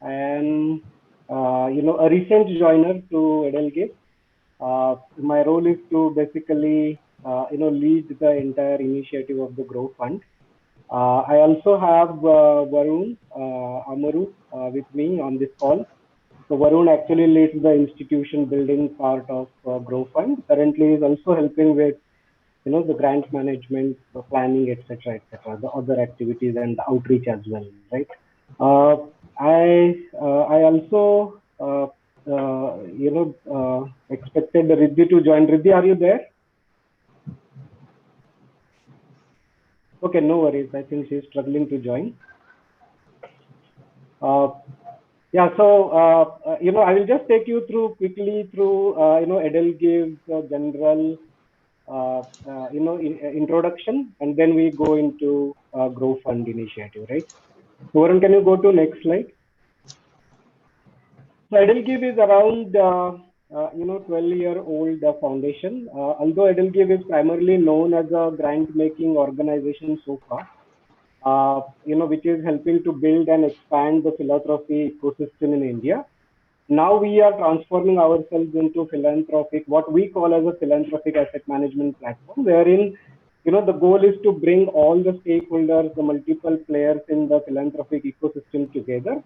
I am, a recent joiner to EdelGive. My role is to basically, lead the entire initiative of the Grow Fund. I also have Varun Amaru with me on this call. So Varun actually leads the institution building part of Grow Fund. Currently, is also helping with the grant management, the planning, etc., the other activities and the outreach as well, right? Uh, I also expected Riddhi to join. Riddhi, are you there? Okay, no worries. I think she's struggling to join. Uh, yeah, so I will just take you through quickly through EdelGive's general introduction, and then we go into Grow Fund initiative, right? So Varun, can you go to next slide? So EdelGive is around 12-year-old foundation. Although EdelGive is primarily known as a grant-making organization so far, which is helping to build and expand the philanthropy ecosystem in India. Now we are transforming ourselves into philanthropic, what we call as a philanthropic asset management platform, wherein the goal is to bring all the stakeholders, the multiple players in the philanthropic ecosystem together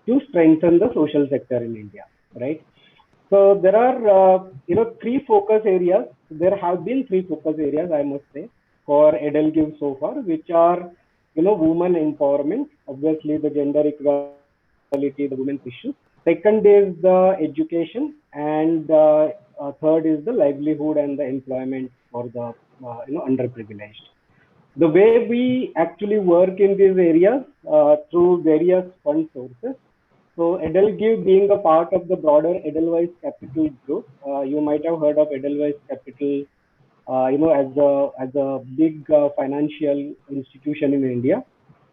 to strengthen the social sector in India, right? So there are three focus areas. There have been three focus areas, I must say, for EdelGive so far, which are women empowerment, obviously the gender equality, the women's issues. Second is the education, and third is the livelihood and the employment for the underprivileged. The way we actually work in these areas through various fund sources. So EdelGive being a part of the broader Edelweiss Capital group, you might have heard of Edelweiss Capital, as a big financial institution in India.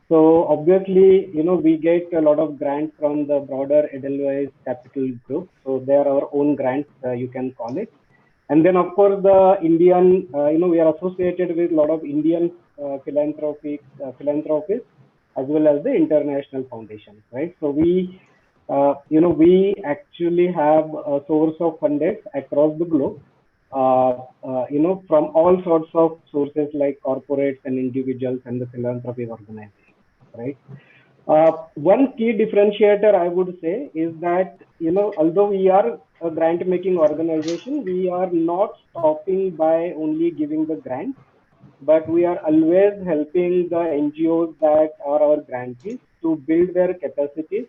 So obviously, we get a lot of grants from the broader Edelweiss Capital group. So they are our own grants, you can call it. And then, of course, the Indian, we are associated with a lot of Indian philanthropists as well as the international foundations, right? So we actually have a source of funders across the globe, from all sorts of sources like corporates and individuals and the philanthropy organizations, right? One key differentiator I would say is that, although we are a grant making organization, we are not stopping by only giving the grants, but we are always helping the NGOs that are our grantees to build their capacities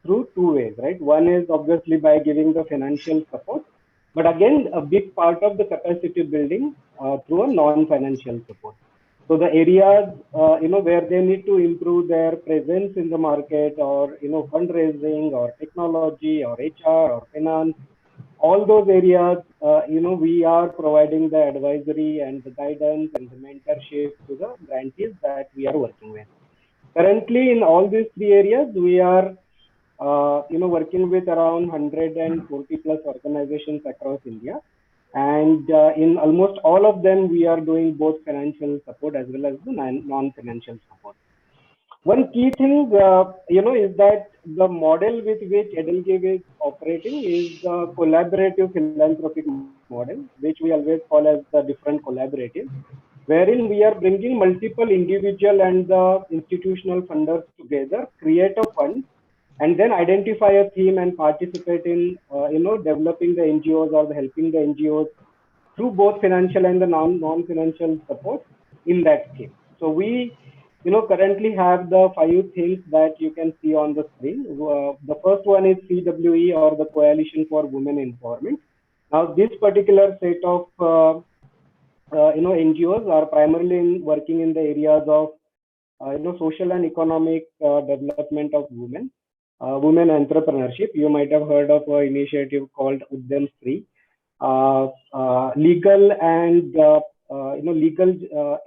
through two ways, right? One is obviously by giving the financial support, but again, a big part of the capacity building through a non-financial support. So the areas, where they need to improve their presence in the market, or fundraising, or technology, or HR, or finance, all those areas, we are providing the advisory and the guidance and the mentorship to the grantees that we are working with. Currently, in all these three areas, we are working with around 140 plus organizations across India. And in almost all of them, we are doing both financial support as well as the non-financial support. One key thing, is that the model with which EdelGive is operating is the collaborative philanthropic model, which we always call as the different collaboratives, wherein we are bringing multiple individual and the institutional funders together, create a fund, and then identify a theme and participate in, developing the NGOs or helping the NGOs through both financial and the non-financial support in that scheme. So we, currently have the 5 things that you can see on the screen. The first one is CWE, or the Coalition for Women Empowerment. Now, this particular set of NGOs are primarily working in the areas of social and economic development of women, women entrepreneurship. You might have heard of an initiative called Uddam Sri, legal and legal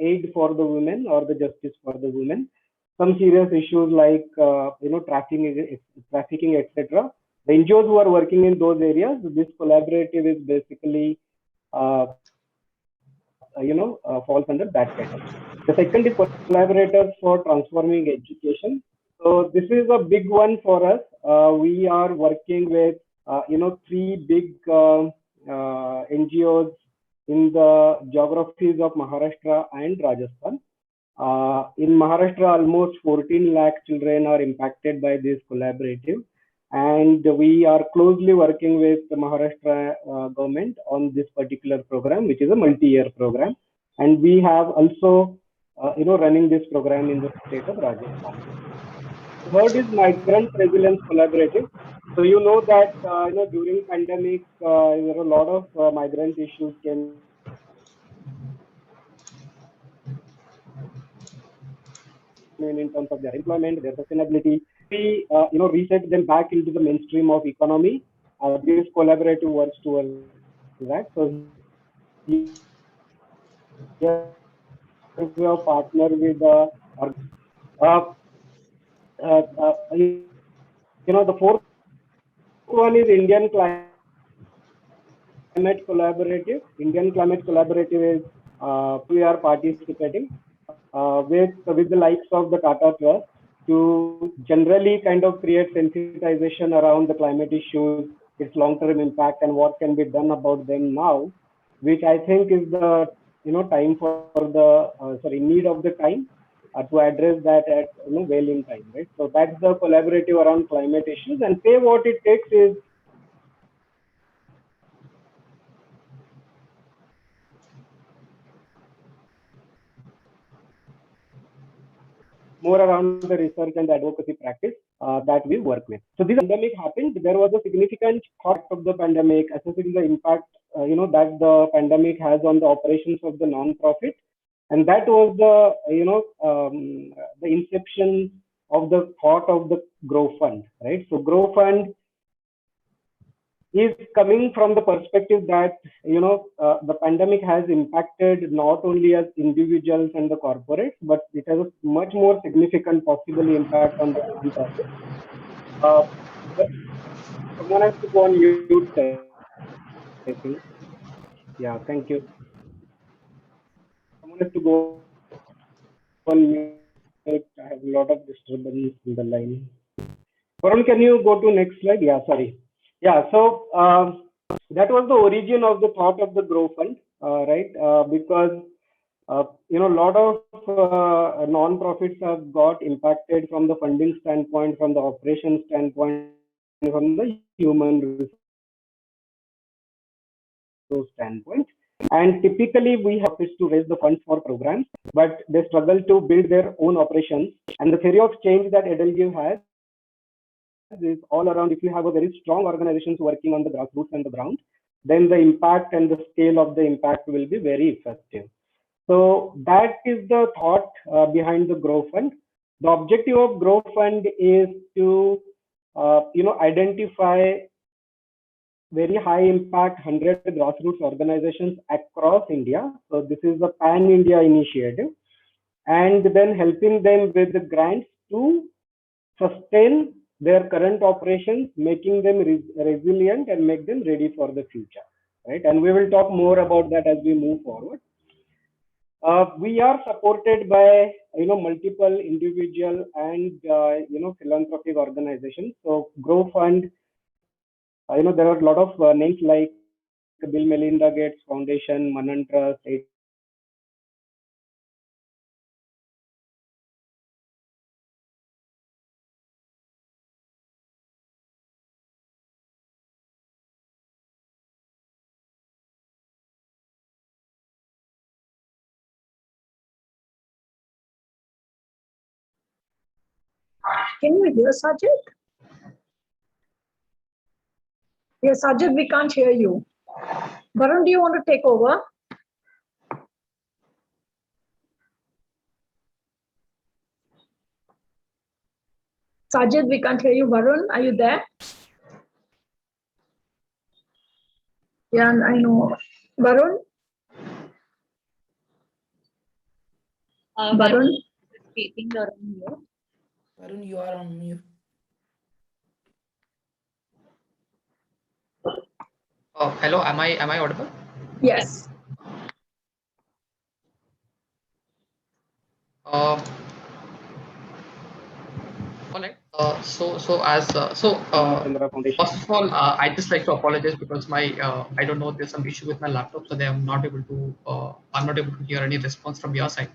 aid for the women or the justice for the women. Some serious issues like trafficking, etc. The NGOs who are working in those areas, this collaborative is basically falls under that category. The second is collaborators for transforming education. So this is a big one for us. We are working with three big NGOs in the geographies of Maharashtra and Rajasthan. In Maharashtra, almost 14 lakh children are impacted by this collaborative, and we are closely working with the Maharashtra government on this particular program, which is a multi-year program. And we have also, running this program in the state of Rajasthan. Third is Migrant Resilience Collaborative. So you know that during pandemic there are a lot of migrant issues came in terms of their employment, their sustainability. We reset them back into the mainstream of economy. This collaborative works towards that. So here we have partnered with the fourth one is Indian Climate Collaborative. Indian Climate Collaborative is we are participating with the likes of the Tata Trust to generally kind of create sensitization around the climate issues, its long-term impact, and what can be done about them now, which I think is the time for the need of the time to address that at well in time, right? So that's the collaborative around climate issues, and pay what it takes is more around the research and advocacy practice that we work with. So this pandemic happened. There was a significant thought of the pandemic, assessing the impact that the pandemic has on the operations of the non-profit, and that was the the inception of the thought of the Grow Fund, right? So Grow Fund is coming from the perspective that the pandemic has impacted not only as individuals and the corporates, but it has a much more significant possibly impact on the non-profit. Someone has to go on mute, I think. Yeah, thank you. Someone has to go on mute. I have a lot of disturbance in the line. Varun, can you go to next slide? Yeah, sorry. Yeah, so that was the origin of the thought of the Grow Fund, right? Because a lot of non-profits have got impacted from the funding standpoint, from the operations standpoint, from the human resource standpoint. And typically, we have non-profits to raise the funds for programs, but they struggle to build their own operations. And the theory of change that EdelGive has is all around if you have a very strong organizations working on the grassroots and the ground, then the impact and the scale of the impact will be very effective. So that is the thought behind the Grow Fund. The objective of Grow Fund is to identify very high impact 100 grassroots organizations across India. So this is the pan India initiative, and then helping them with the grants to sustain their current operations, making them resilient and make them ready for the future, right? And we will talk more about that as we move forward. We are supported by multiple individual and philanthropic organizations. So Grow Fund, there are a lot of names like Bill Melinda Gates Foundation, Manan Trust, 888. Can you hear Sajid? Yes, Sajid, we can't hear you. Varun, do you want to take over? Sajid, we can't hear you. Varun, are you there? Yeah, I know. Varun? Varun? Speaking, you're on mute. Varun, you are on mute. Oh, hello. Am I audible? Yes. Uh, All right. Chandra Foundation. First of all, I just like to apologize because my I don't know, there's some issue with my laptop, so I'm not able to hear any response from your side.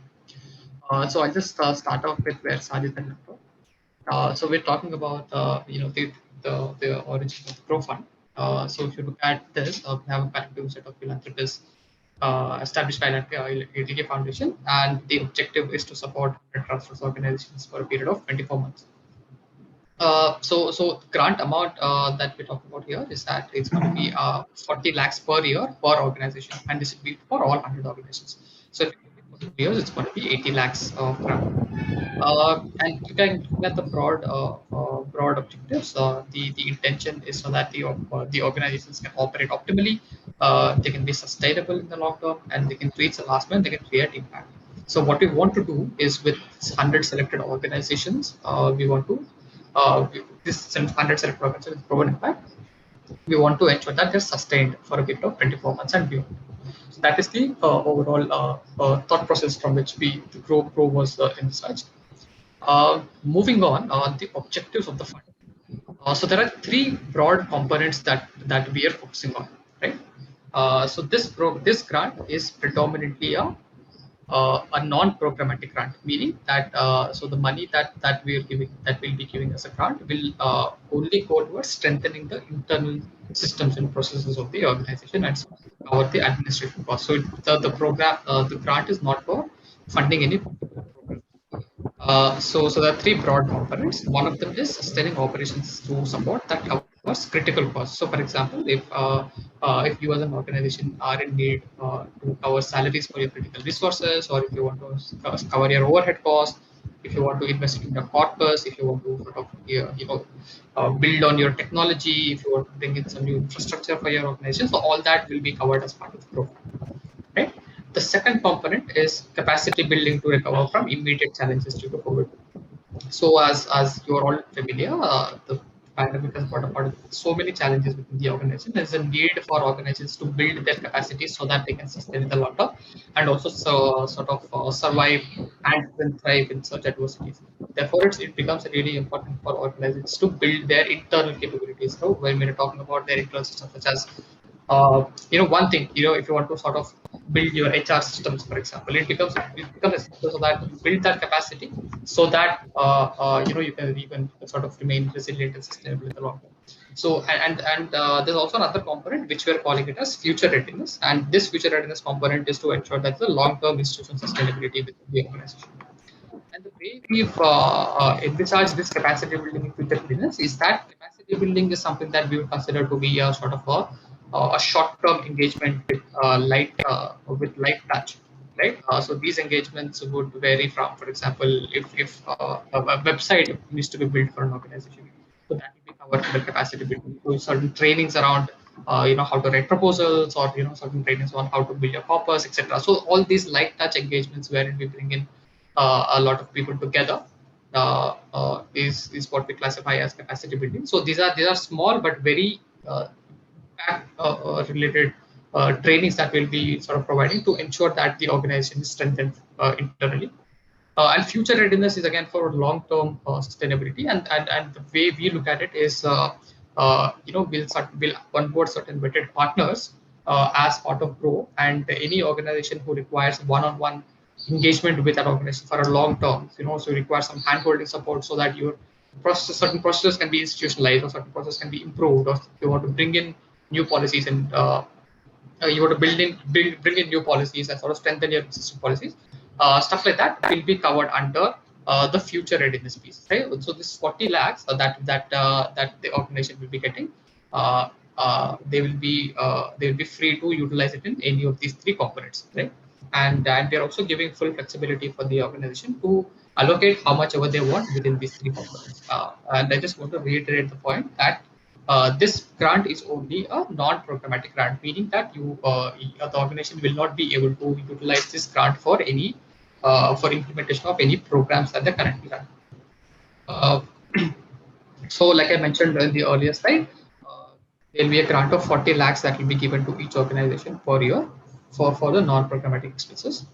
So I'll just start off with where Sajid and left off. So we're talking about the origin of the Pro Fund. So if you look at this, we have a collective set of philanthropists established by EdelGive Foundation, and the objective is to support grassroots organizations for a period of 24 months. So grant amount that we're talking about here is that it's going to be 40 lakhs per year per organization, and this will be for all 100 organizations. So if for 2 years, it's going to be 80 lakhs of grant. And looking at the broad objectives, the intention is so that the organizations can operate optimally, they can be sustainable in the long term, and they can reach the last one, they can create impact. So what we want to do is with 100 selected organizations, we want to this 100 selected organizations with proven impact. We want to ensure that they're sustained for a period of 24 months and beyond. So that is the overall thought process from which the Pro was envisaged. Moving on, the objectives of the fund. So there are three broad components that we are focusing on, right? So this grant is predominantly a non-programmatic grant, meaning that so the money that we'll be giving as a grant will only go towards strengthening the internal systems and processes of the organization and cover the administration costs. So the grant is not for funding any particular program. So there are three broad components. One of them is sustaining operations through support that covers critical costs. So, for example, if you as an organization are in need to cover salaries for your critical resources, or if you want to cover your overhead costs, if you want to invest in your corpus, if you want to sort of build on your technology, if you want to bring in some new infrastructure for your organization, so all that will be covered as part of the program. Right? The second component is capacity building to recover from immediate challenges due to COVID. So, as you are all familiar, the pandemic has brought about so many challenges within the organization. There's a need for organizations to build their capacity so that they can sustain in the long term and also sort of survive and then thrive in such adversities. Therefore, it becomes really important for organizations to build their internal capabilities. So, when we're talking about their internal systems, such as one thing, if you want to sort of build your HR systems, for example, it becomes essential so that you build that capacity so that you can sort of remain resilient and sustainable in the long term. So and there's also another component which we're calling it as future readiness, and this future readiness component is to ensure that the long-term institutional sustainability within the organization. And the way we've envisaged this capacity building in future readiness is that capacity building is something that we would consider to be a sort of a short-term engagement with light touch, right? So these engagements would vary from, for example, if a website needs to be built for an organization, so that will be covered under capacity building. So certain trainings around how to write proposals, or certain trainings on how to build your corpus, etc. So all these light touch engagements wherein we bring in a lot of people together is what we classify as capacity building. So these are small but very related trainings that we'll be sort of providing to ensure that the organization is strengthened internally. And future readiness is again for long-term sustainability, and the way we look at it is we'll onboard certain vetted partners as part of Grow, and any organization who requires one-on-one engagement with that organization for a long term, so require some hand-holding support so that your certain processes can be institutionalized, or certain processes can be improved, or if you want to bring in new policies and you want to bring in new policies and sort of strengthen your existing policies, stuff like that will be covered under the future readiness piece, right? So this 40 lakhs that the organization will be getting, they will be free to utilize it in any of these three components, right? And they're also giving full flexibility for the organization to allocate how much ever they want within these three components. And I just want to reiterate the point that this grant is only a non-programmatic grant, meaning that the organization will not be able to utilize this grant for any for implementation of any programs that they're currently running. Uh, so, like I mentioned in the earlier slide, there will be a grant of 40 lakhs that will be given to each organization per year for the non-programmatic expenses.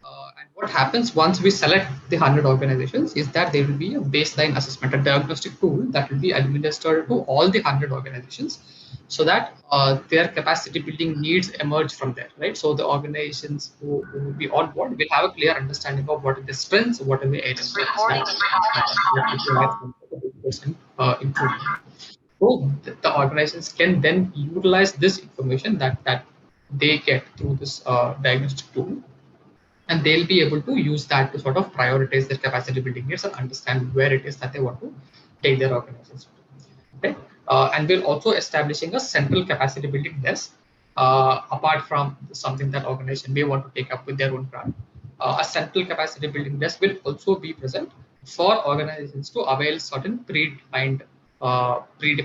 And what happens once we select the 100 organizations is that there will be a baseline assessment, a diagnostic tool that will be administered to all the 100 organizations, so that their capacity building needs emerge from there, right? So the organizations who will be on board will have a clear understanding of what are the strengths, what are the areas that require some sort of 8% improvement. So the organizations can then utilize this information that they get through this diagnostic tool, and they'll be able to use that to sort of prioritize their capacity building needs and understand where it is that they want to take their organizations to. Right? And we're also establishing a central capacity building desk, apart from something that organization may want to take up with their own grant. A central capacity building desk will also be present for organizations to avail certain predefined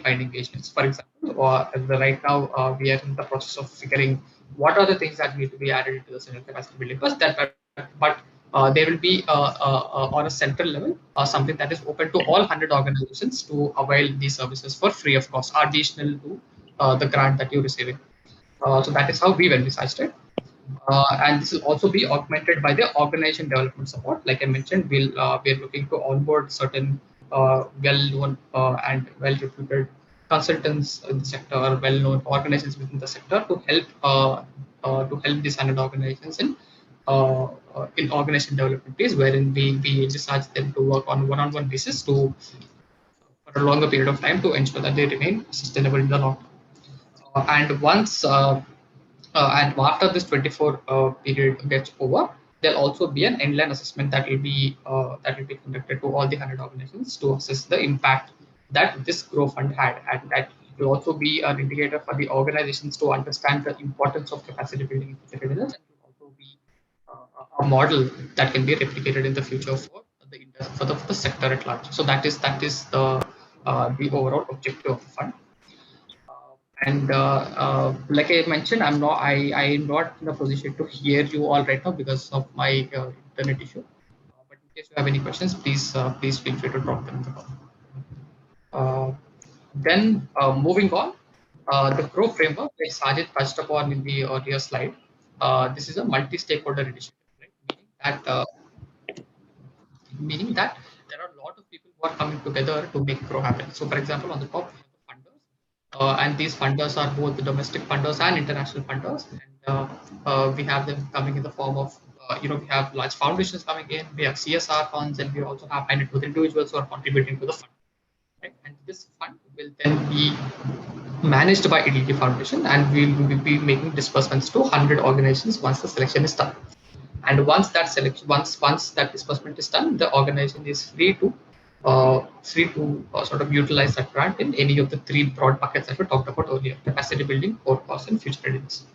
engagements. For example, right now we are in the process of figuring what are the things that need to be added into the central capacity building first. But there will be on a central level something that is open to all 100 organizations to avail these services for free of cost, additional to the grant that you're receiving. So that is how we've envisaged it. And this will also be augmented by the organization development support. Like I mentioned, we're looking to onboard certain well-known and well-reputed consultants in the sector, well-known organizations within the sector to help these 100 organizations in organization development piece, wherein we envisage them to work on one-on-one basis to for a longer period of time to ensure that they remain sustainable in the long term. And after this 24 period gets over, there'll also be an inline assessment that will be conducted to all the 100 organizations to assess the impact that this grow fund had, and that will also be an indicator for the organizations to understand the importance of capacity building in future readiness, and will also be a model that can be replicated in the future for the sector at large. So that is the overall objective of the fund. And like I mentioned, I'm not in a position to hear you all right now because of my internet issue. But in case you have any questions, please feel free to drop them in the comment. Then moving on, the Grow framework, like Sajid touched upon in the earlier slide, this is a multi-stakeholder initiative, right? Meaning that there are a lot of people who are coming together to make Grow happen. So, for example, on the top we have the funders, and these funders are both the domestic funders and international funders, and we have them coming in the form of we have large foundations coming in, we have CSR funds, and we also have high net worth individuals who are contributing to the fund. Right? And this fund will then be managed by EdelGive Foundation, and we will be making disbursements to 100 organizations once the selection is done. And once that disbursement is done, the organization is free to sort of utilize that grant in any of the three broad buckets that we talked about earlier: capacity building, core cost, and future readiness.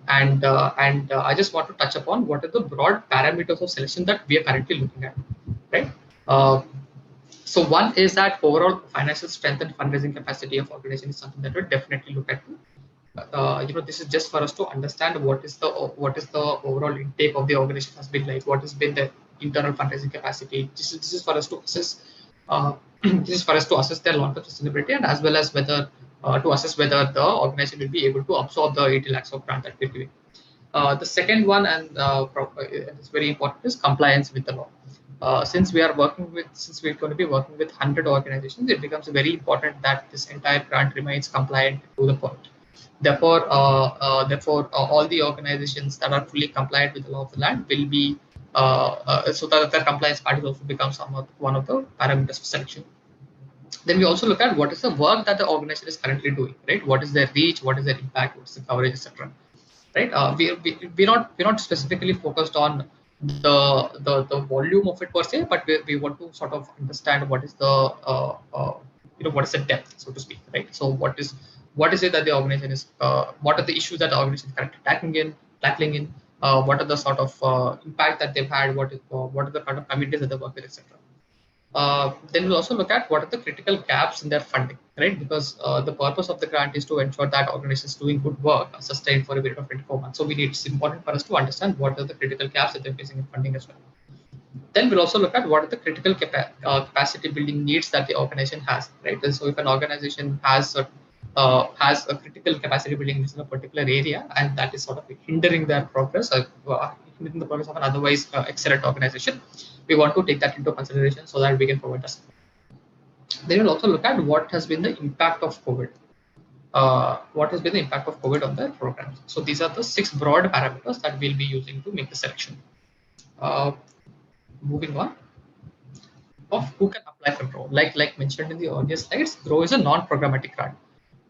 And I just want to touch upon what are the broad parameters of selection that we are currently looking at, right? So one is that overall financial strength and fundraising capacity of organization is something that we definitely look at. This is just for us to understand what is the overall intake of the organization has been like, what has been the internal fundraising capacity. This is for us to assess. This is for us to assess their long-term sustainability, and as well as whether to assess whether the organization will be able to absorb the 80 lakhs of grant that we're giving. The second one, and it's very important, is compliance with the law. Since we're going to be working with 100 organizations, it becomes very important that this entire grant remains compliant to the point. Therefore, all the organizations that are fully compliant with the law of the land will be so that their compliance parties also becomes one of the parameters of selection. Then we also look at what is the work that the organization is currently doing, right? What is their reach? What is their impact? What is the coverage, etc. Right? We're not specifically focused on the volume of it per se, but we want to sort of understand what is the what is the depth, so to speak, right? So what is it that the organization is, what are the issues that the organization is currently tackling in, what are the sort of impact that they've had, what are the kind of communities that they work with, etc. Then we'll also look at what are the critical gaps in their funding, right? Because the purpose of the grant is to ensure that organizations doing good work are sustained for a period of 24 months. So it's important for us to understand what are the critical gaps that they're facing in funding as well. Then we'll also look at what are the critical capacity building needs that the organization has, right? And so if an organization has has a critical capacity building in a particular area, and that is sort of hindering their progress, hindering the progress of an otherwise excellent organization. We want to take that into consideration so that we can provide us. Then we'll also look at what has been the impact of COVID. What has been the impact of COVID on their programs. So these are the 6 broad parameters that we'll be using to make the selection. Moving on, of who can apply for GROW. Like mentioned in the earlier slides, GROW is a non-programmatic grant,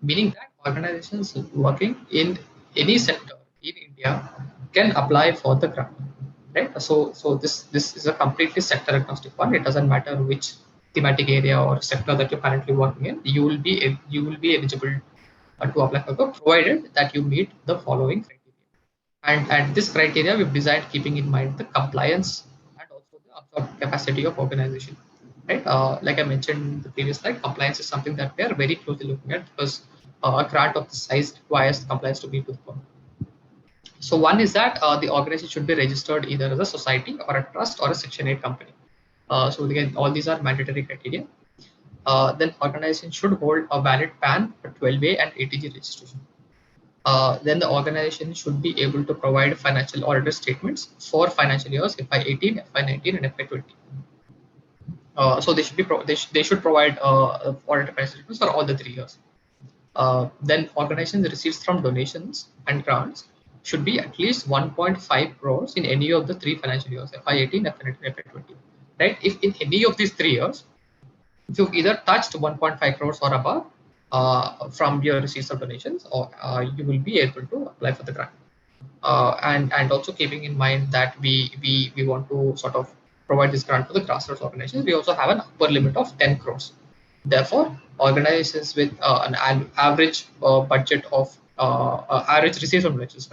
meaning that organizations working in any sector in India can apply for the grant. Right? So this is a completely sector agnostic one. It doesn't matter which thematic area or sector that you're currently working in. You will be eligible to apply for GROW, provided that you meet the following criteria. And this criteria we've designed keeping in mind the compliance and also the absorption capacity of organization. Right? Like I mentioned in the previous slide, compliance is something that we are very closely looking at, because a grant of this size requires compliance to be to the point. So one is that the organization should be registered either as a society or a trust or a Section 8 company. So again, all these are mandatory criteria. Then organization should hold a valid PAN, a 12A and ATG registration. Then the organization should be able to provide financial auditor statements for financial years FY18, FY19, and FY20. So they should be they should provide auditor financial statements for all the 3 years. Then organizations receipts from donations and grants should be at least 1.5 crores in any of the 3 financial years, FY18, FY19, FY20. Right? If in any of these 3 years, if you've either touched 1.5 crores or above from your receipts of donations, or you will be able to apply for the grant. And also keeping in mind that we want to sort of provide this grant for the grassroots organizations, we also have an upper limit of 10 crores. Therefore, organizations with an average budget of average receipts of donations,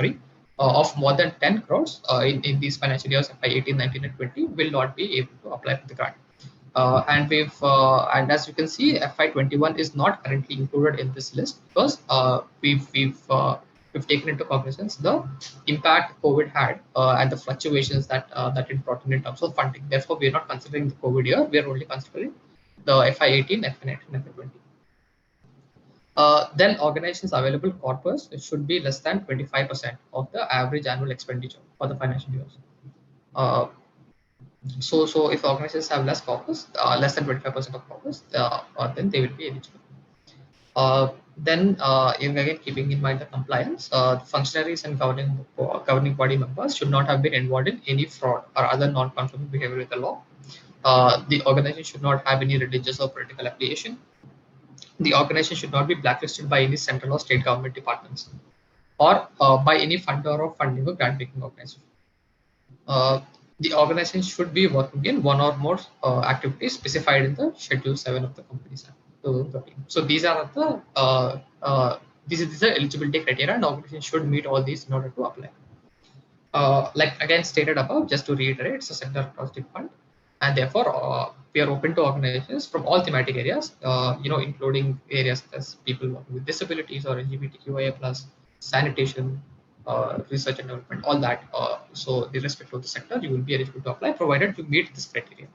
of more than 10 crores in these financial years, FY 18, 19, and 20, will not be able to apply for the grant. And as you can see, FY21 is not currently included in this list, because we've taken into cognizance the impact COVID had and the fluctuations that it brought in terms of funding. Therefore, we are not considering the COVID year. We are only considering the FY18, FY19, and FY20. Then organizations available corpus, it should be less than 25% of the average annual expenditure for the financial years. So if organizations have less corpus, less than 25% of corpus, then they will be eligible. Then again, keeping in mind the compliance, functionaries and governing body members should not have been involved in any fraud or other non-conforming behavior with the law. The organization should not have any religious or political affiliation. The organization should not be blacklisted by any central or state government departments, or by any funder or funding or grant making organization. The organization should be working in one or more activities specified in the Schedule 7 of the Companies Act 2013. So these are the these are eligibility criteria, and the organization should meet all these in order to apply. Like again stated above, just to reiterate, it's a sector agnostic fund, and therefore we are open to organizations from all thematic areas, including areas such as people working with disabilities or LGBTQIA+, sanitation, research and development, all that. So irrespective of the sector, you will be eligible to apply, provided you meet this criteria.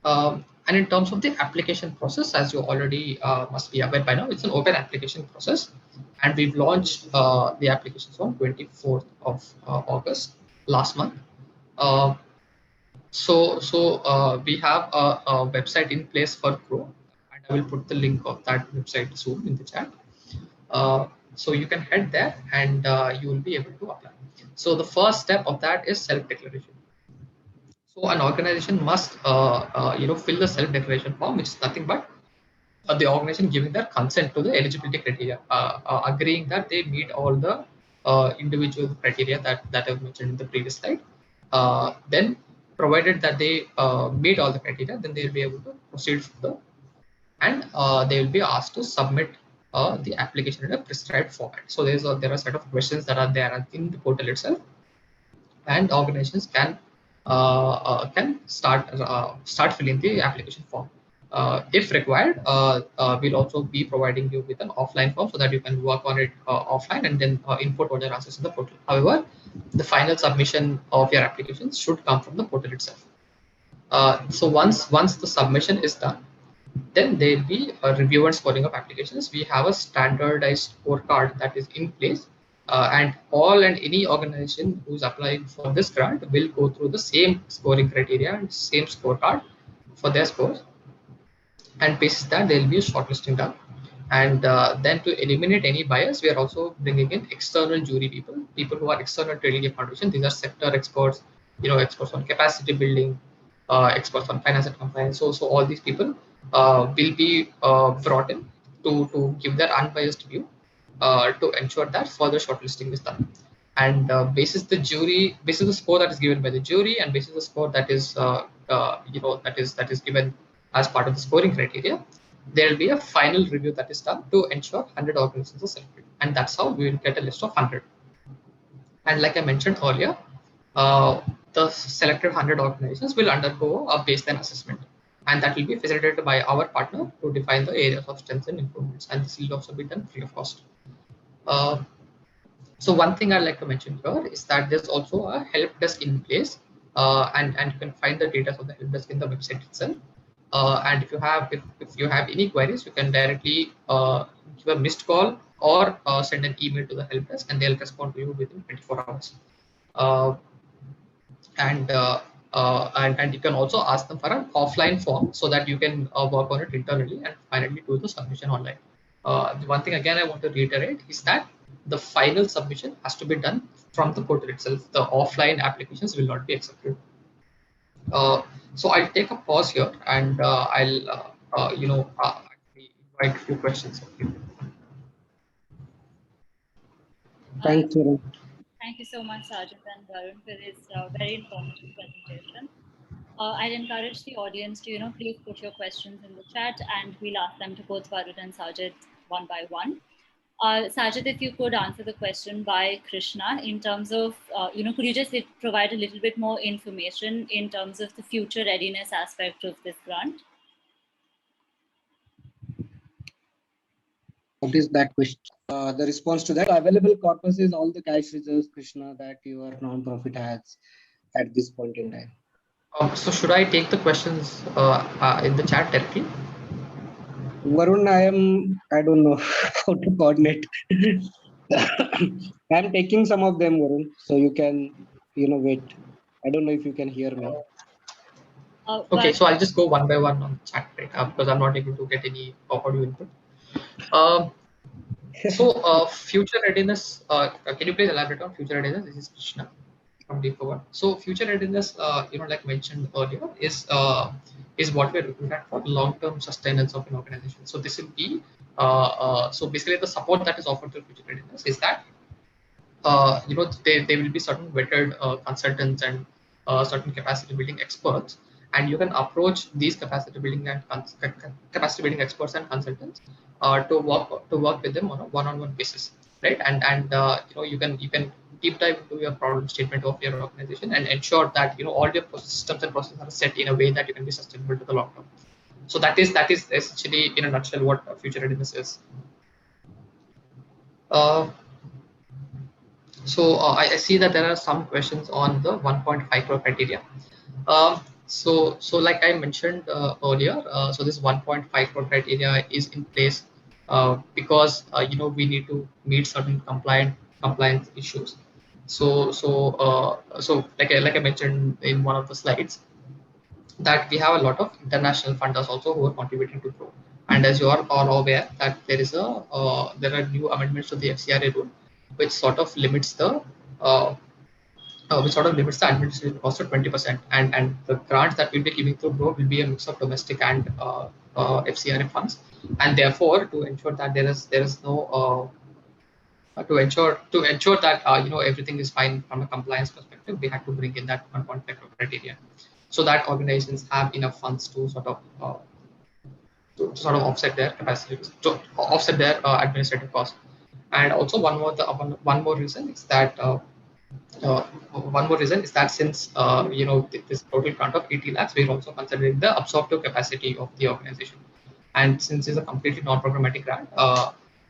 And in terms of the application process, as you already must be aware by now, it's an open application process, and we've launched the applications on 24th of August last month. So we have a website in place for GROW, and I will put the link of that website soon in the chat. So you can head there, and you will be able to apply. So the first step of that is self-declaration. So an organization must, fill the self-declaration form, which is nothing but the organization giving their consent to the eligibility criteria, agreeing that they meet all the individual criteria that I've mentioned in the previous slide. Then, provided that they meet all the criteria, then they'll be able to proceed further, and they will be asked to submit the application in a prescribed format. So there are a set of questions that are there in the portal itself, and organizations can start filling the application form. If required, we'll also be providing you with an offline form so that you can work on it offline and then input all your answers in the portal. However, the final submission of your applications should come from the portal itself. So once the submission is done, Then there will be a review and scoring of applications. We have a standardized scorecard that is in place, and all and any organization who's applying for this grant will go through the same scoring criteria and same scorecard for their scores. And basis that there will be a shortlisting done. And then to eliminate any bias, we are also bringing in external jury people who are external to EdelGive Foundation. These are sector experts, experts on capacity building, experts on finance and compliance. So all these people will be brought in to give their unbiased view to ensure that further shortlisting is done. And basis the score that is given by the jury, and basis the score that is that is given as part of the scoring criteria, there will be a final review that is done to ensure 100 organizations are selected, and that's how we will get a list of 100. And like I mentioned earlier, the selected 100 organizations will undergo a baseline assessment, and that will be facilitated by our partner to define the areas of strengths and improvements, and this will also be done free of cost. So one thing I'd like to mention here is that there's also a help desk in place, and you can find the data of the help desk in the website itself. And if you have any queries, you can directly give a missed call or send an email to the help desk, and they'll respond to you within 24 hours. Uh, and you can also ask them for an offline form so that you can work on it internally and finally do the submission online. The one thing again I want to reiterate is that the final submission has to be done from the portal itself. The offline applications will not be accepted. So I'll take a pause here, and I'll actually invite a few questions of you. Thanks, Varun. Thank you so much, Sajid and Varun, for this very informative presentation. I'd encourage the audience to, please put your questions in the chat, and we'll ask them to both Varun and Sajid one by one. Sajid, if you could answer the question by Krishna in terms of, could you just provide a little bit more information in terms of the future readiness aspect of this grant? What is that question? The response to that available corpus is all the cash reserves, Krishna, that your non-profit has at this point in time. So should I take the questions in the chat directly? Varun, I don't know how to coordinate. I'm taking some of them, Varun, so you can, wait. I don't know if you can hear me. Okay, so I'll just go one by one on the chat, right? Because I'm not able to get any audio input. So future readiness, can you please elaborate on future readiness? This is Krishna from D4. So future readiness, like mentioned earlier, is what we're looking at for long-term sustenance of an organization. So this will be, so basically the support that is offered to future readiness is that, there will be certain vetted consultants and certain capacity building experts, and you can approach these capacity building experts and consultants to work with them on a one-on-one basis, right? And you can deep dive into your problem statement of your organization and ensure that all your systems and processes are set in a way that you can be sustainable to the long term. So that is essentially in a nutshell what future readiness is. So I see that there are some questions on the 1.5 crore criteria. So like I mentioned earlier, so this 1.5 crore criteria is in place because we need to meet certain compliance issues. So like I mentioned in one of the slides, that we have a lot of international funders also who are contributing to grow. And as you are all aware that there are new amendments to the FCRA rule, which sort of limits the administrative cost to 20%, and the grants that we'll be giving through Grow will be a mix of domestic and FCRA funds, and therefore to ensure that there is no to ensure that everything is fine from a compliance perspective, we had to bring in that 1.5 criteria, so that organizations have enough funds to sort of offset their capacity, to offset their administrative costs. And also one more reason is that since this total grant of 80 lakhs, we're also considering the absorptive capacity of the organization. And since it's a completely non-programmatic grant,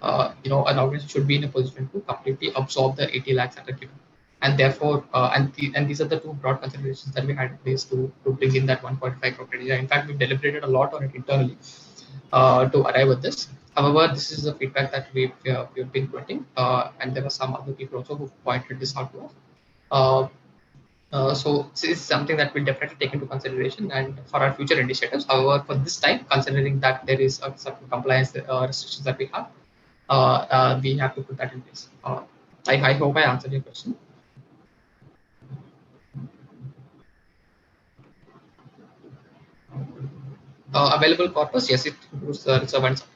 an organization should be in a position to completely absorb the 80 lakhs that are given. and therefore, and these are the two broad considerations that we had in place to bring in that 1.5 crore criteria. In fact, we deliberated a lot on it internally to arrive at this. However, this is the feedback that we've been putting, and there were some other people also who pointed this out to us. So this is something that we'll definitely take into consideration and for our future initiatives. However, for this time, considering that there is a certain compliance restrictions that we have, we have to put that in place. I hope I answered your question. Available corpus, yes, it includes the reserve and surplus.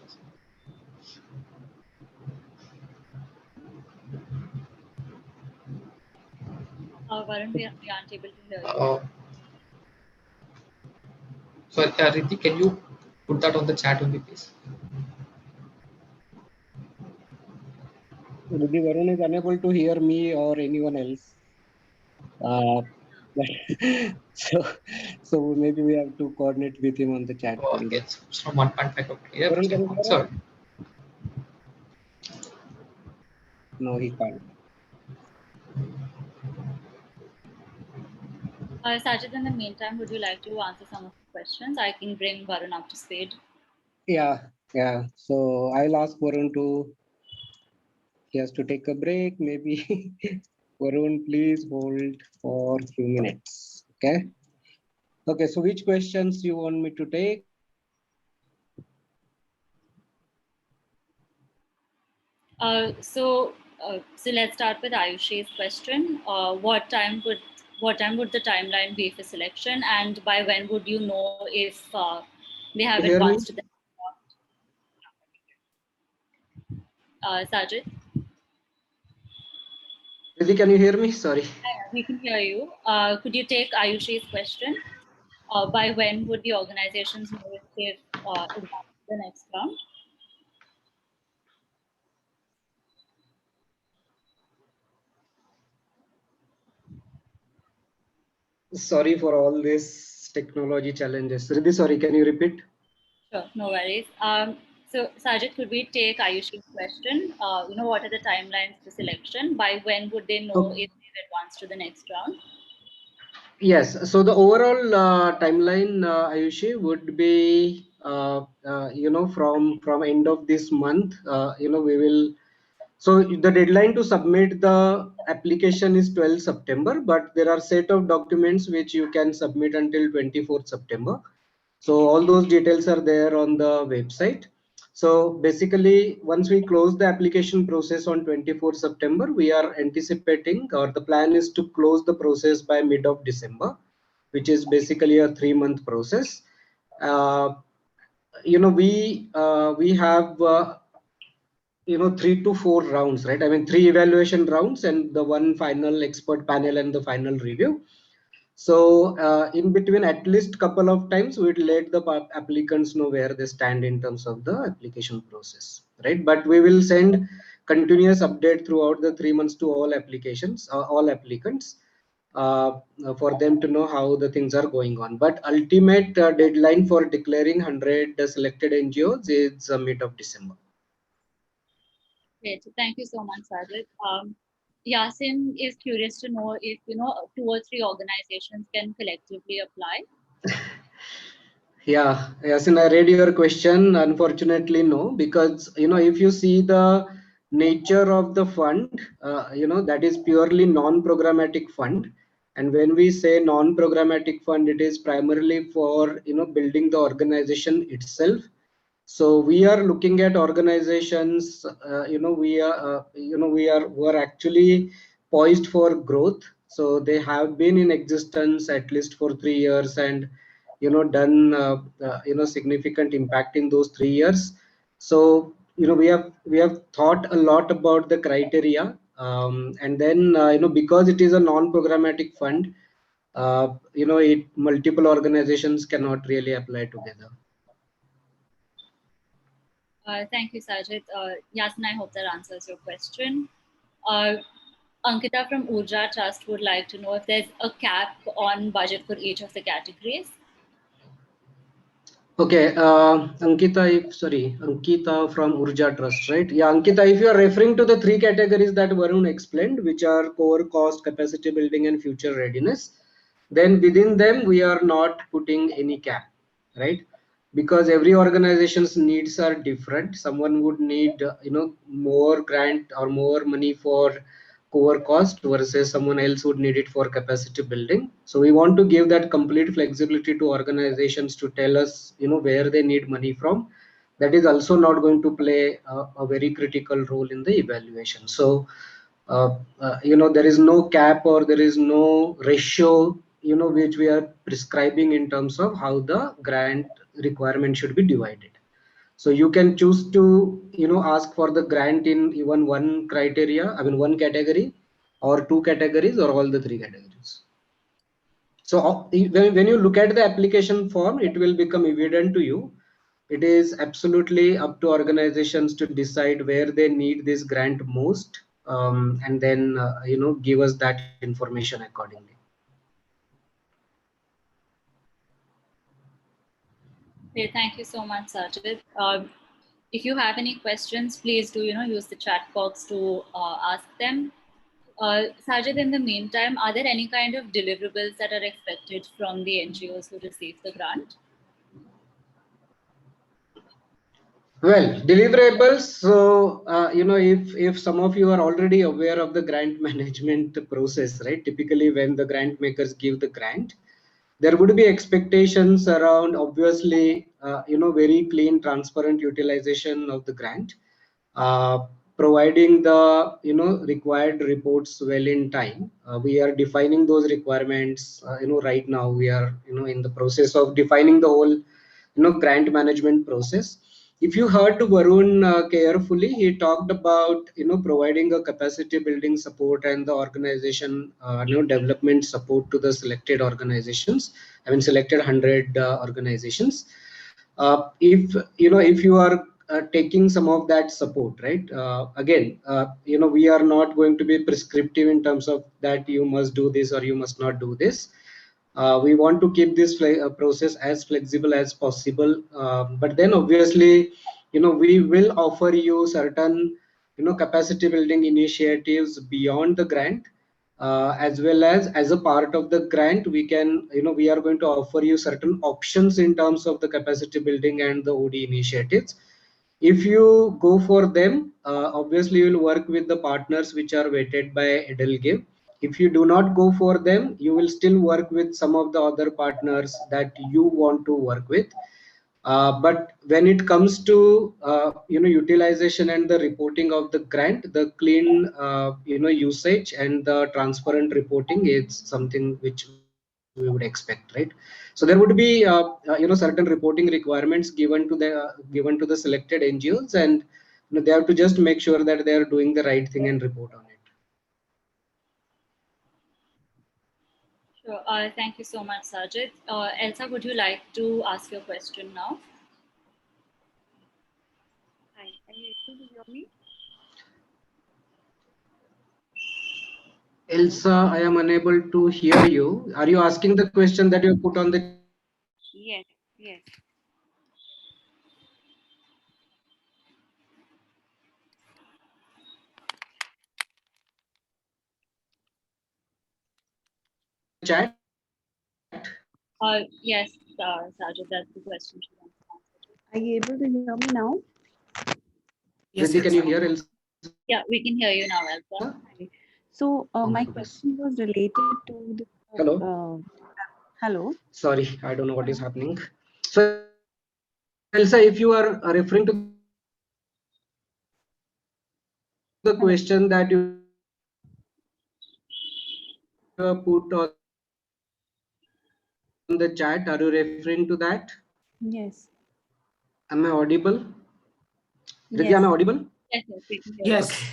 Varun, we aren't able to hear you. So, Riddhi, can you put that on the chat only, please? Rudy Varun is unable to hear me or anyone else. So maybe we have to coordinate with him on the chat. Yes, it's from 1.5. Yeah, Varun, can you hear us? sir. No, he can't. Sajid, in the meantime, would you like to answer some of the questions? I can bring Varun up to speed. Yeah. So I'll ask Varun he has to take a break, maybe. Varun, please hold for a few minutes. Okay. Okay, so which questions you want me to take? So let's start with Ayushi's question. What time would the timeline be for selection, and by when would you know if they have Hear me? advanced to the Sajid? Riddhi, can you hear me? Sorry. We can hear you. Could you take Ayushi's question? By when would the organizations know if they've advanced to the next round? Sorry for all these technology challenges. Riddhi, sorry, can you repeat? Sure, no worries. So Sajid, could we take Ayushi's question? What are the timelines for selection? By when would they know if they've advanced to the next round? Yes. So the overall timeline, Ayushi, would be from end of this month. We will. So the deadline to submit the application is 12 September, but there are set of documents which you can submit until 24th September. So all those details are there on the website. So basically, once we close the application process on 24th September, we are anticipating, or the plan is to close the process by mid of December, which is basically a 3-month process. We have 3 to 4 rounds, right? I mean, 3 evaluation rounds and the 1 final expert panel and the final review. So in between, at least couple of times, we'd let the applicants know where they stand in terms of the application process, right? But we will send continuous update throughout the 3 months to all applications, all applicants, for them to know how the things are going on. But ultimate deadline for declaring 100 selected NGOs is mid of December. Great. Thank you so much, Sajid. Yasin is curious to know if 2 or 3 organizations can collectively apply. Yeah, Yasin, I read your question. Unfortunately, no, because if you see the nature of the fund, that is purely non-programmatic fund. And when we say non-programmatic fund, it is primarily for building the organization itself. So we are looking at organizations, were actually poised for growth. So they have been in existence at least for 3 years and done significant impact in those 3 years. So we have thought a lot about the criteria, and then because it is a non-programmatic fund, multiple organizations cannot really apply together. Thank you, Sajid. Yasin, I hope that answers your question. Ankita from Urja Trust would like to know if there's a cap on budget for each of the categories. Okay, Ankita from Urja Trust, right? Yeah, Ankita, if you are referring to the three categories that Varun explained, which are core, cost, capacity building, and future readiness, then within them we are not putting any cap, right? Because every organization's needs are different. Someone would need, more grant or more money for core cost versus someone else would need it for capacity building. So we want to give that complete flexibility to organizations to tell us, where they need money from. That is also not going to play a very critical role in the evaluation. So there is no cap or there is no ratio, which we are prescribing in terms of how the grant requirement should be divided. So you can choose to, ask for the grant in even one criteria, I mean, one category or two categories or all the three categories. So when you look at the application form, it will become evident to you. It is absolutely up to organizations to decide where they need this grant most, and then, give us that information accordingly. Okay, thank you so much, Sajid. If you have any questions, please do use the chat box to ask them. Sajid, in the meantime, are there any kind of deliverables that are expected from the NGOs who receive the grant? Well, deliverables. So, if some of you are already aware of the grant management process, right? Typically, when the grant makers give the grant, there would be expectations around, obviously, very clean, transparent utilization of the grant, uh, providing the required reports well in time. We are defining those requirements. Right now we are in the process of defining the whole grant management process. If you heard to Varun carefully, he talked about providing a capacity building support and the organization development support to the selected organizations. I mean, selected 100 organizations. If you are taking some of that support, right? Again, we are not going to be prescriptive in terms of that you must do this or you must not do this. We want to keep this process as flexible as possible, but then obviously we will offer you certain capacity building initiatives beyond the grant, as well as a part of the grant we can we are going to offer you certain options in terms of the capacity building and the OD initiatives. If you go for them, obviously you will work with the partners which are vetted by EdelGive. If you do not go for them, you will still work with some of the other partners that you want to work with. But when it comes to utilization and the reporting of the grant, the clean usage and the transparent reporting is something which we would expect, right? So there would be certain reporting requirements given to the selected NGOs, and they have to just make sure that they are doing the right thing and report on it. Sure. Thank you so much, Sajid. Elsa, would you like to ask your question now? Hi, are you able to hear me? Elsa, I am unable to hear you. Are you asking the question that you put on the chat? Yes, yes. Chat? Yes, Sajid, that's the question she wants to answer. Are you able to hear me now? Yes, Riddhi, can you Elsa. hear Elsa? Yeah, we can hear you now, Elsa. Hi. So my question was related to the Hello. hello. Sorry, I don't know what is happening. So Elsa, if you are referring to the Hello. question that you put on the chat, are you referring to that? Yes. Am I audible? Riddhi, Yes. am I audible? Yes, yes, we can hear you. Yes.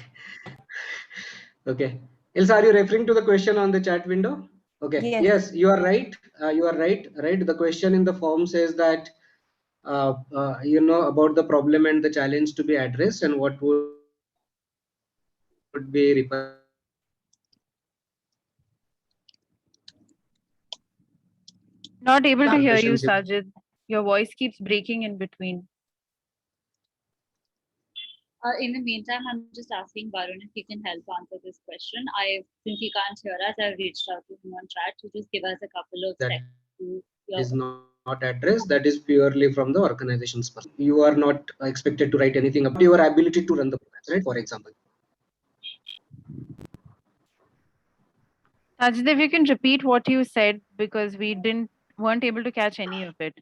Okay. Elsa, are you referring to the question on the chat window? Okay. Yes. Yes, you are right. You are right. Right. The question in the form says that about the problem and the challenge to be addressed and what would be Not able to hear you, relationship. Sajid. Your voice keeps breaking in between. In the meantime, I'm just asking Varun if he can help answer this question. Since he can't hear us, I've reached out to him on chat to just give us a couple of That seconds to is not addressed. That is purely from the organization's perspective. You are not expected to write anything about your ability to run the programs, right? For example. Sajid, if you can repeat what you said, because we weren't able to catch any of it.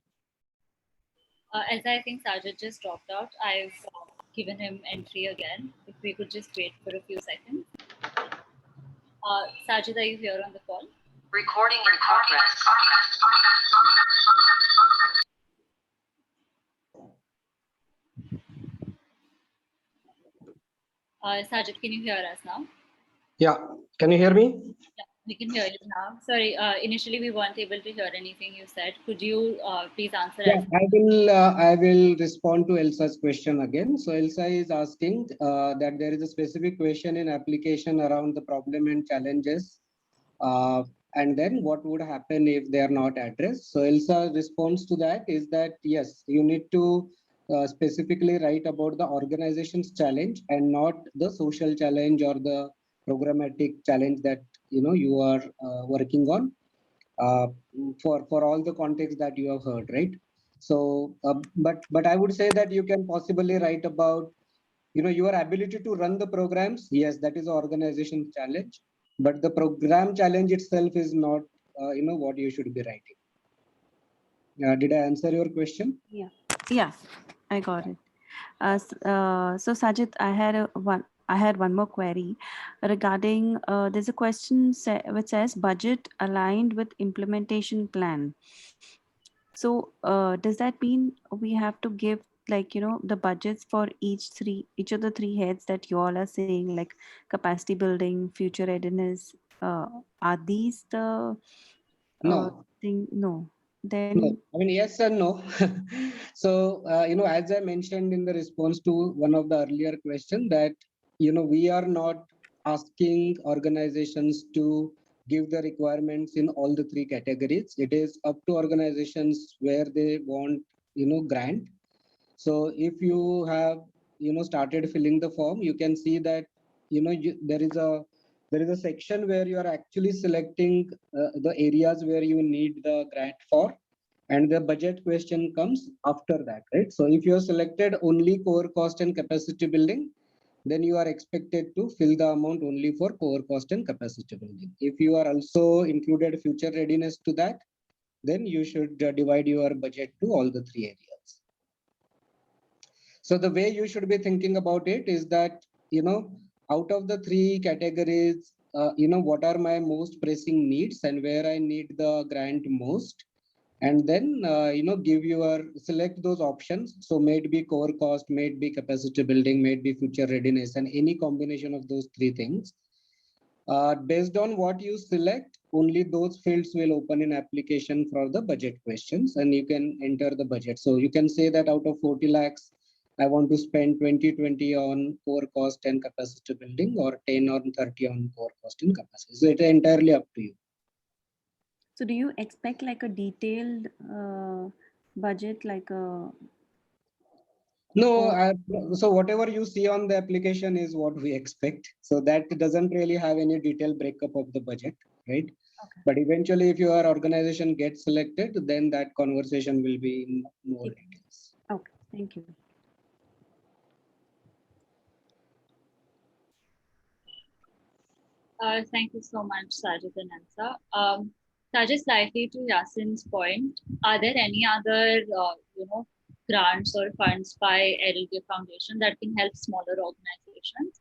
As I think Sajid just dropped out, I've given him entry again. If we could just wait for a few seconds. Sajid, are you here on the call? Recording in progress. Sajid, can you hear us now? Yeah, can you hear me? Yeah, we can hear you now. Sorry, initially we weren't able to hear anything you said. Could you please answer? Yeah, I will respond to Elsa's question again. So Elsa is asking that there is a specific question in application around the problem and challenges, and then what would happen if they are not addressed. So Elsa response to that is that yes, you need to specifically write about the organization's challenge and not the social challenge or the programmatic challenge that you are working on. For all the context that you have heard, right? So, but I would say that you can possibly write about, your ability to run the programs. Yes, that is organization challenge, but the program challenge itself is not, what you should be writing. Did I answer your question? Yeah, I got it. So Sajid, I had one more query regarding there's a question which says budget aligned with implementation plan. So does that mean we have to give the budgets for each of the three heads that you all are saying, like capacity building, future readiness? Are these the No. thing? No. Then no, I mean yes and no. So as I mentioned in the response to one of the earlier questions, that we are not asking organizations to give the requirements in all the three categories. It is up to organizations where they want grant. So if you have started filling the form, you can see that there is a section where you are actually selecting the areas where you need the grant for, and the budget question comes after that, right? So if you have selected only core cost and capacity building, then you are expected to fill the amount only for core cost and capacity building. If you are also included future readiness to that, then you should divide your budget to all the three areas. So the way you should be thinking about it is that, out of the three categories, what are my most pressing needs and where I need the grant most, and then, select those options. So may it be core cost, may it be capacity building, may it be future readiness, and any combination of those three things. Based on what you select, only those fields will open in application for the budget questions, and you can enter the budget. So you can say that out of 40 lakhs, I want to spend 20 on core cost and capacity building, or 10 or 30 on core cost and capacity. So it's entirely up to you. So do you expect like a detailed budget, like a... No, so whatever you see on the application is what we expect. So that doesn't really have any detailed breakup of the budget, right? Okay. But eventually, if your organization gets selected, then that conversation will be in more details. Okay, thank you. Thank you so much, Sajid and Elsa. Sajid, slightly to Yasin's point, are there any other, grants or funds by EdelGive Foundation that can help smaller organizations?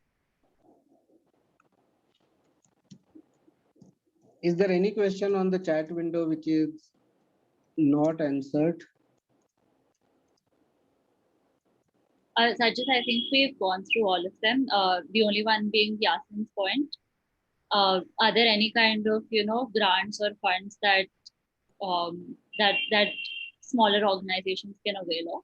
Is there any question on the chat window which is not answered? Sajid, I think we've gone through all of them. The only one being Yasin's point. Are there any kind of grants or funds that that smaller organizations can avail of?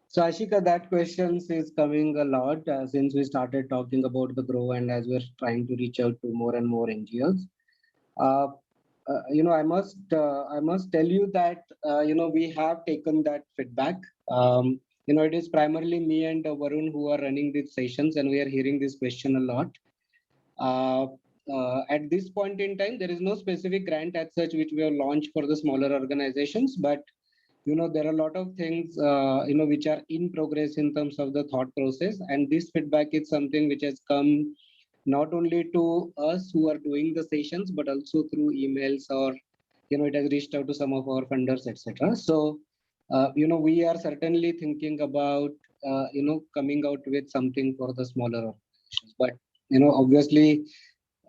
So Ashika, that question is coming a lot since we started talking about the grow, and as we're trying to reach out to more and more NGOs. I must tell you that we have taken that feedback. It is primarily me and Varun who are running these sessions, and we are hearing this question a lot. At this point in time, there is no specific grant as such which we have launched for the smaller organizations, but there are a lot of things which are in progress in terms of the thought process, and this feedback is something which has come not only to us who are doing the sessions, but also through emails, or it has reached out to some of our funders, etc. So we are certainly thinking about coming out with something for the smaller organizations, but obviously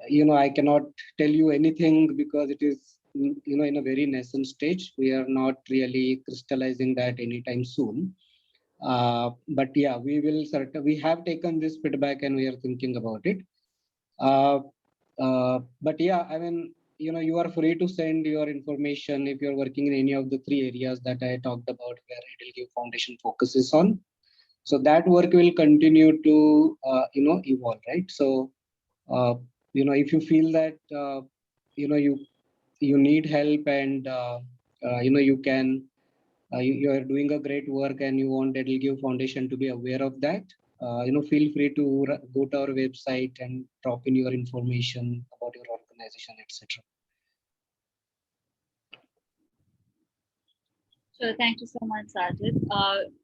I cannot tell you anything because it is in a very nascent stage. We are not really crystallizing that anytime soon. But yeah, we have taken this feedback and we are thinking about it. But yeah, I mean, you are free to send your information if you're working in any of the 3 areas that I talked about where EdelGive Foundation focuses on. So that work will continue to evolve, right? So if you feel that you need help and you can you are doing a great work and you want EdelGive Foundation to be aware of that, feel free to go to our website and drop in your information about your organization, etc. So thank you so much, Sajid.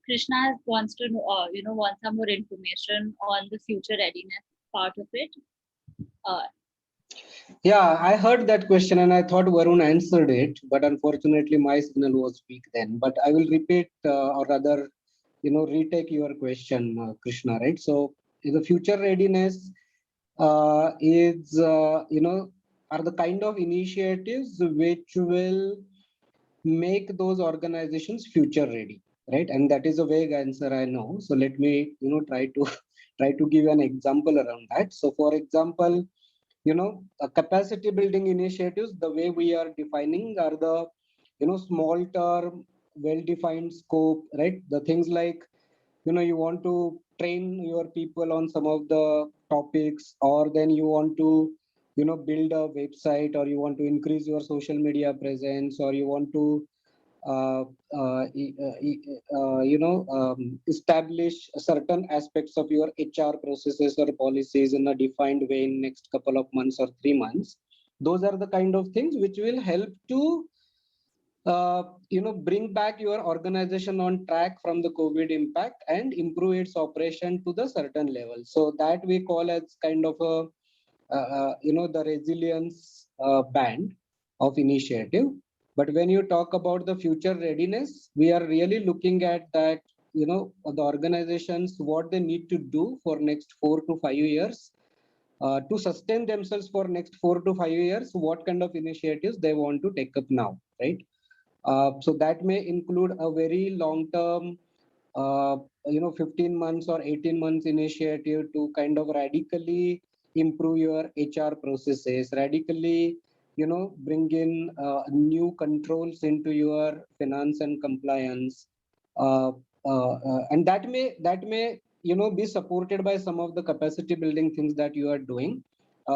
Krishna wants to know, wants some more information on the future readiness part of it. Yeah, I heard that question and I thought Varun answered it, but unfortunately my signal was weak then. But I will repeat or rather, retake your question, Krishna, right? So the future readiness is, are the kind of initiatives which will make those organizations future ready, right? And that is a vague answer, I know. So let me, try to give an example around that. So for example, capacity building initiatives, the way we are defining are the, small term, well-defined scope, right? The things like, you want to train your people on some of the topics, or then you want to, build a website, or you want to increase your social media presence, or you want to establish certain aspects of your HR processes or policies in a defined way in next couple of months or 3 months. Those are the kind of things which will help to bring back your organization on track from the COVID impact and improve its operation to the certain level. So that we call as kind of a the resilience band of initiative. But when you talk about the future readiness, we are really looking at that, the organizations, what they need to do for next 4 to 5 years to sustain themselves for next 4 to 5 years, what kind of initiatives they want to take up now, right? So that may include a very long-term, 15 months or 18 months initiative to kind of radically improve your HR processes, radically, bring in new controls into your finance and compliance, and that may be supported by some of the capacity building things that you are doing.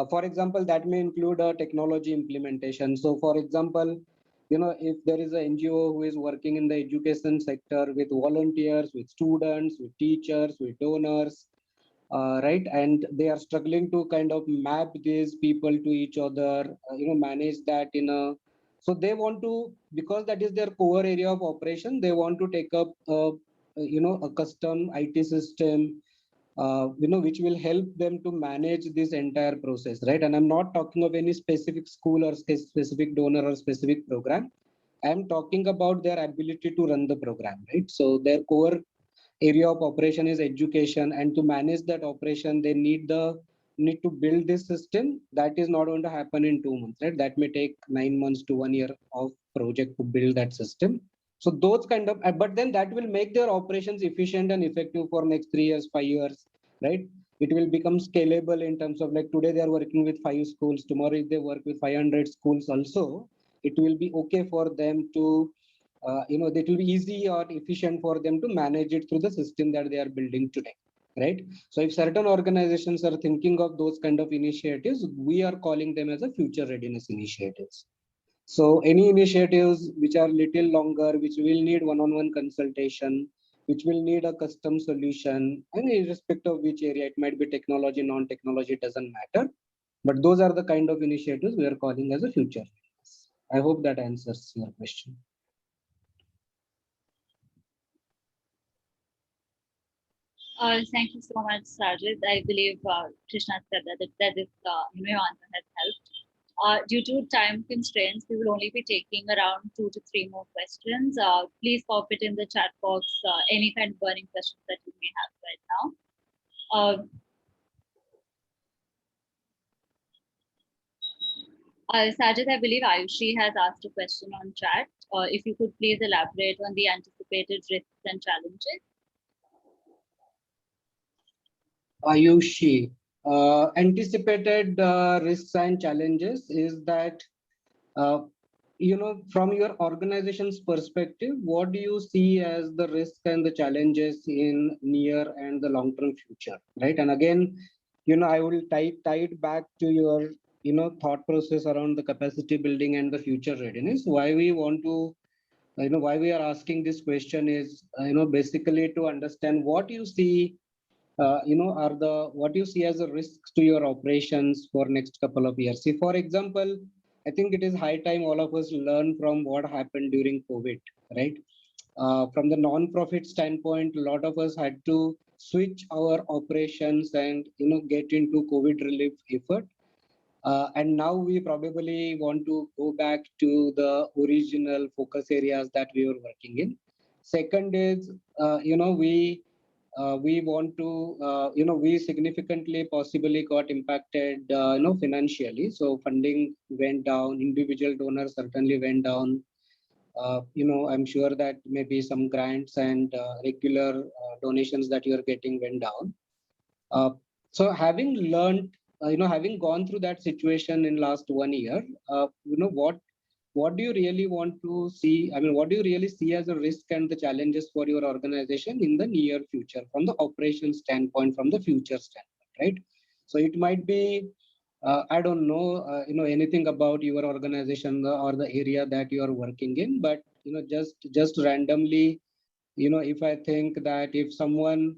For example, that may include a technology implementation. So, for example, if there is an NGO who is working in the education sector with volunteers, with students, with teachers, with donors, right, and they are struggling to kind of map these people to each other, manage that in a, so they want to, because that is their core area of operation, they want to take up a custom IT system, which will help them to manage this entire process, right? And I'm not talking of any specific school or specific donor or specific program. I'm talking about their ability to run the program, right? So their core area of operation is education, and to manage that operation, they need to build this system. That is not going to happen in 2 months, right? That may take 9 months to 1 year of project to build that system. So those kind of, but then that will make their operations efficient and effective for next 3 years, 5 years, right? It will become scalable in terms of, like, today they are working with 5 schools. Tomorrow, if they work with 500 schools also, it will be okay for them to, that will be easy or efficient for them to manage it through the system that they are building today, right? So if certain organizations are thinking of those kind of initiatives, we are calling them as a future readiness initiatives. So any initiatives which are little longer, which will need one-on-one consultation, which will need a custom solution, and irrespective of which area, it might be technology, non-technology, doesn't matter. But those are the kind of initiatives we are calling as a future. I hope that answers your question. Thank you so much, Sajid. I believe Krishna said that this your answer has helped. Due to time constraints, we will only be taking around 2 to 3 more questions. Please pop it in the chat box, any kind of burning questions that you may have right now. Sajid, I believe Ayushi has asked a question on chat. If you could please elaborate on the anticipated risks and challenges. Ayushi, anticipated risks and challenges is that, from your organization's perspective, what do you see as the risk and the challenges in near and the long-term future, right? And again, I will tie it back to your, thought process around the capacity building and the future readiness. Why we want to, why we are asking this question is, basically to understand what you see are what you see as a risk to your operations for next couple of years. See, for example, I think it is high time all of us learn from what happened during COVID, right? From the non-profit standpoint, a lot of us had to switch our operations and get into COVID relief effort. And now we probably want to go back to the original focus areas that we were working in. Second is, we want to, we significantly possibly got impacted, financially. So funding went down, individual donors certainly went down. I'm sure that maybe some grants and regular donations that you're getting went down. So having learned, having gone through that situation in last 1 year, what do you really want to see? I mean, what do you really see as a risk and the challenges for your organization in the near future, from the operation standpoint, from the future standpoint, right? So it might be, I don't know, anything about your organization or the area that you are working in, but just randomly, if I think that if someone,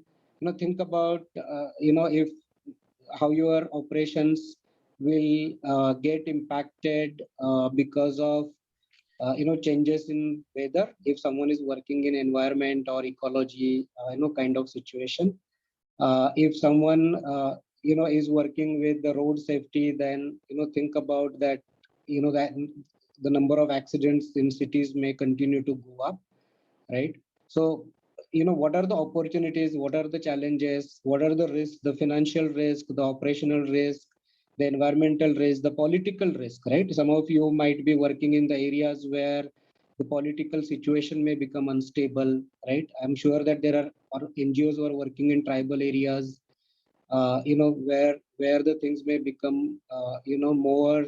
think about, if how your operations will get impacted because of changes in weather, if someone is working in environment or ecology kind of situation, if someone is working with the road safety, then think about that, that the number of accidents in cities may continue to go up, right? So what are the opportunities, what are the challenges, what are the risks, the financial risk, the operational risk, the environmental risk, the political risk, right? Some of you might be working in the areas where the political situation may become unstable, right? I'm sure that there are NGOs who are working in tribal areas, where the things may become more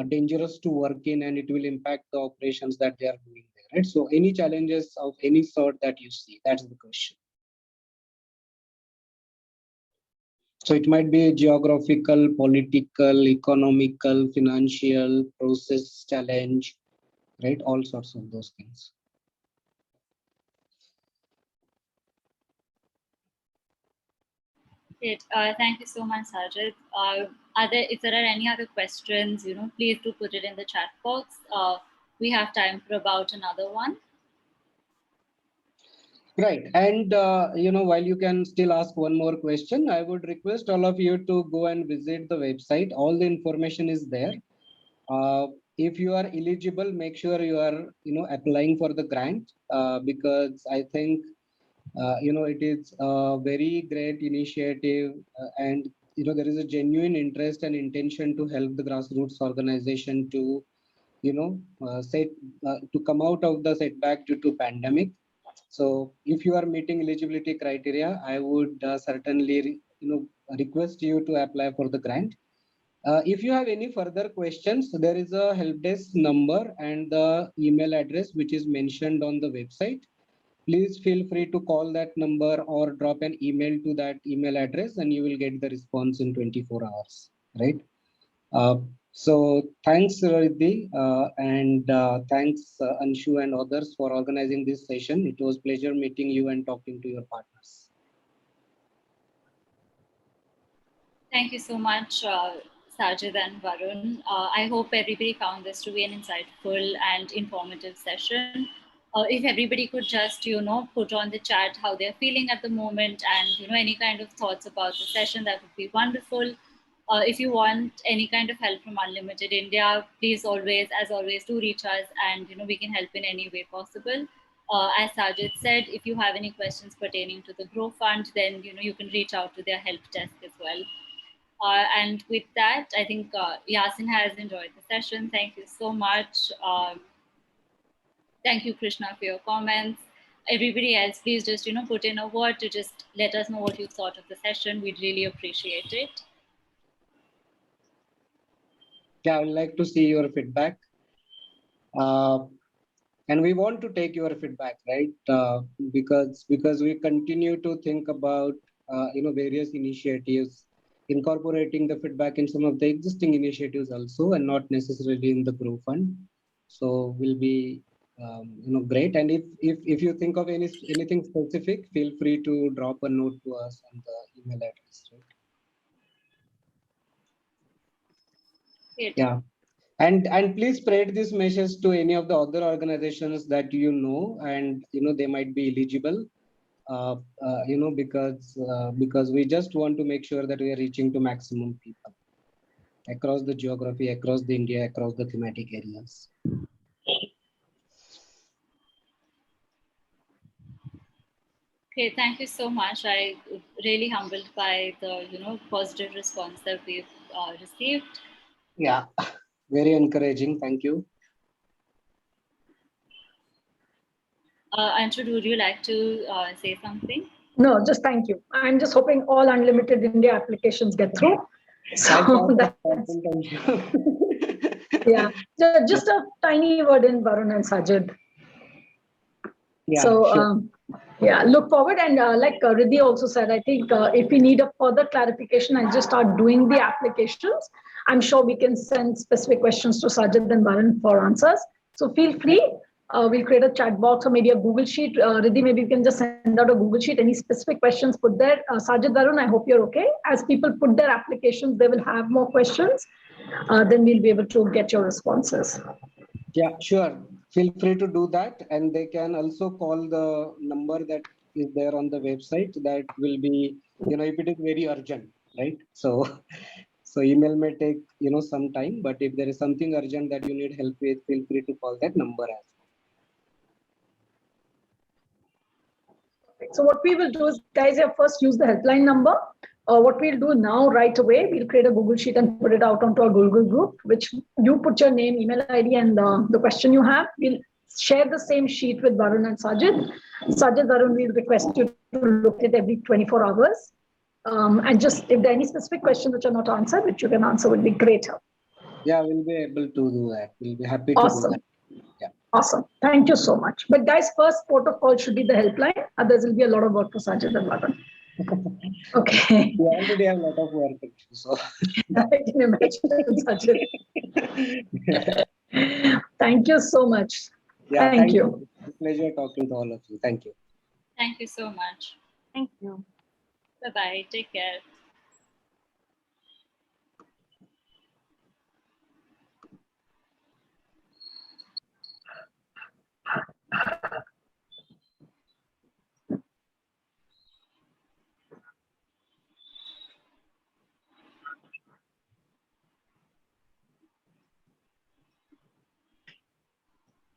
dangerous to work in, and it will impact the operations that they are doing there, right? So any challenges of any sort that you see, that's the question. So it might be geographical, political, economical, financial, process challenge, right? All sorts of those things. Great. Thank you so much, Sajid. If there are any other questions, please do put it in the chat box. We have time for about another one. Right. And, while you can still ask one more question, I would request all of you to go and visit the website. All the information is there. If you are eligible, make sure you are, applying for the grant, because I think, it is a very great initiative, and, there is a genuine interest and intention to help the grassroots organization to, to come out of the setback due to pandemic. So if you are meeting eligibility criteria, I would certainly, request you to apply for the grant. If you have any further questions, there is a help desk number and the email address which is mentioned on the website. Please feel free to call that number or drop an email to that email address, and you will get the response in 24 hours, right? So thanks, Riddhi, and thanks, Anshu and others for organizing this session. It was pleasure meeting you and talking to your partners. Thank you so much, Sajid and Varun. I hope everybody found this to be an insightful and informative session. If everybody could just, put on the chat how they're feeling at the moment and, any kind of thoughts about the session, that would be wonderful. If you want any kind of help from Unlimited India, please as always, do reach us and, we can help in any way possible. As Sajid said, if you have any questions pertaining to the Grow Fund, then, you can reach out to their help desk as well. And with that, I think Yasin has enjoyed the session. Thank you so much. Thank you, Krishna, for your comments. Everybody else, please just put in a word to just let us know what you thought of the session. We'd really appreciate it. Yeah, I would like to see your feedback. And we want to take your feedback, right? Because we continue to think about various initiatives, incorporating the feedback in some of the existing initiatives also, and not necessarily in the Grow Fund. So will be great. And if you think of anything specific, feel free to drop a note to us on the email address, right? Great. Yeah. And please spread this message to any of the other organizations that and they might be eligible, because we just want to make sure that we are reaching to maximum people across the geography, across the India, across the thematic areas. Okay, thank you so much. I really humbled by the positive response that we've received. Yeah, very encouraging. Thank you. Anshu, would you like to say something? No, just thank you. I'm just hoping all Unlimited India applications get through. So yeah, just a tiny word in Varun and Sajid. Yeah, so sure. yeah, look forward. And like Riddhi also said, I think if we need a further clarification and just start doing the applications, I'm sure we can send specific questions to Sajid and Varun for answers. So feel free. We'll create a chat box or maybe a Google Sheet. Riddhi, maybe you can just send out a Google Sheet. Any specific questions put there. Sajid, Varun, I hope you're okay. As people put their applications, they will have more questions. Then we'll be able to get your responses. Yeah, sure. Feel free to do that. And they can also call the number that is there on the website. That will be, if it is very urgent, right? So email may take, some time, but if there is something urgent that you need help with, feel free to call that number as well. So what we will do is, guys, first use the helpline number. What we'll do now right away, we'll create a Google Sheet and put it out onto our Google group, which you put your name, email ID, and the question you have. We'll share the same sheet with Varun and Sajid. Sajid, Varun, we'll request you to look at every 24 hours. And just if there are any specific questions which are not answered, which you can answer, would be great help. Yeah, we'll be able to do that. We'll be happy Awesome. to do that. Yeah. Awesome. Thank you so much. But guys, first port of call should be the helpline. Others will be a lot of work for Sajid and Varun. Okay. We already have a lot of work, so I can imagine, Sajid. Thank you so much. Yeah, thank you. It's a pleasure talking to all of you. Thank you. Thank you so much. Thank you. Bye-bye. Take care.